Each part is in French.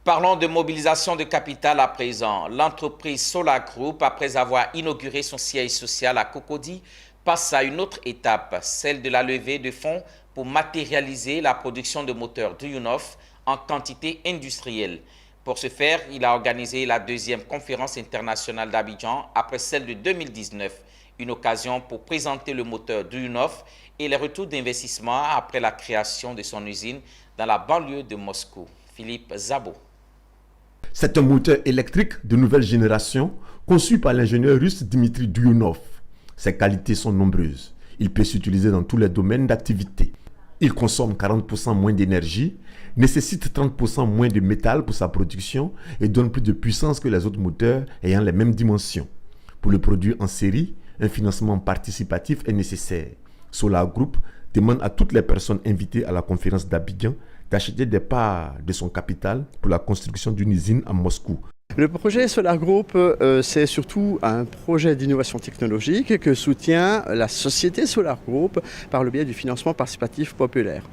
Parlons de mobilisation de capital à présent. L'entreprise Solar Group, après avoir inauguré son siège social à Cocody, passe à une autre étape, celle de la levée de fonds pour matérialiser la production de moteurs Duyunov en quantité industrielle. Pour ce faire, il a organisé la deuxième conférence internationale d'Abidjan après celle de 2019, une occasion pour présenter le moteur Duyunov et les retours d'investissement après la création de son usine dans la banlieue de Moscou. Philippe Zabo. C'est un moteur électrique de nouvelle génération conçu par l'ingénieur russe Dmitri Duyunov. Ses qualités sont nombreuses. Il peut s'utiliser dans tous les domaines d'activité. Il consomme 40% moins d'énergie, nécessite 30% moins de métal pour sa production et donne plus de puissance que les autres moteurs ayant les mêmes dimensions. Pour le produire en série, un financement participatif est nécessaire. Solar Group demande à toutes les personnes invitées à la conférence d'Abidjan d'acheter des parts de son capital pour la construction d'une usine à Moscou. Le projet Solar Group, c'est surtout un projet d'innovation technologique que soutient la société Solar Group par le biais du financement participatif populaire.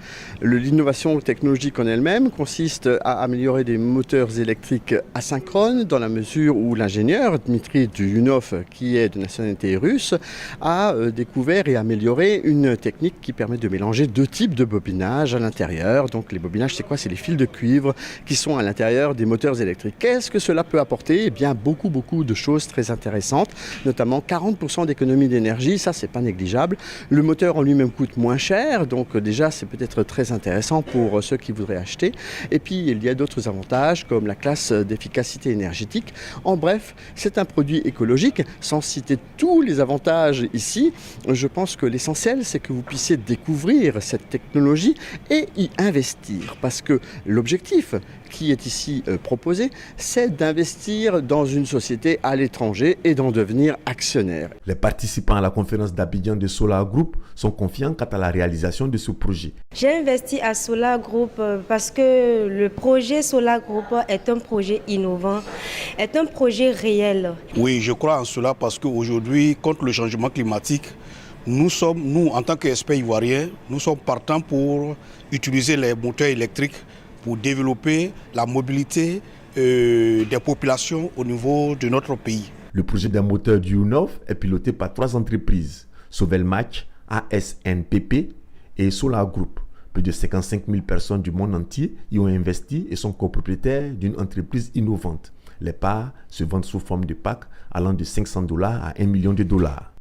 L'innovation technologique en elle-même consiste à améliorer des moteurs électriques asynchrones dans la mesure où l'ingénieur Dmitri Duyunov, qui est de nationalité russe, a découvert et amélioré une technique qui permet de mélanger deux types de bobinage à l'intérieur. Donc les bobinages, c'est quoi? C'est les fils de cuivre qui sont à l'intérieur des moteurs électriques. Qu'est-ce que cela peut apporter? Eh bien, beaucoup de choses très intéressantes, notamment 40% d'économie d'énergie, ça c'est pas négligeable. Le moteur en lui-même coûte moins cher, donc déjà c'est peut-être très intéressant pour ceux qui voudraient acheter. Et puis il y a d'autres avantages comme la classe d'efficacité énergétique. En bref, c'est un produit écologique. Sans citer tous les avantages ici, je pense que l'essentiel c'est que vous puissiez découvrir cette technologie et y investir, parce que l'objectif qui est ici proposé, c'est d'investir dans une société à l'étranger et d'en devenir actionnaire. Les participants à la conférence d'Abidjan de Solar Group sont confiants quant à la réalisation de ce projet. J'ai investi à Solar Group parce que le projet Solar Group est un projet innovant, est un projet réel. Oui, je crois en cela parce qu'aujourd'hui, contre le changement climatique, nous, en tant qu'experts ivoiriens, nous sommes partants pour utiliser les moteurs électriques pour développer la mobilité des populations au niveau de notre pays. Le projet d'un moteur Duyunov est piloté par 3 entreprises, Sovelmac, ASNPP et Solar Group. Plus de 55 000 personnes du monde entier y ont investi et sont copropriétaires d'une entreprise innovante. Les parts se vendent sous forme de packs allant de $500 à $1 million.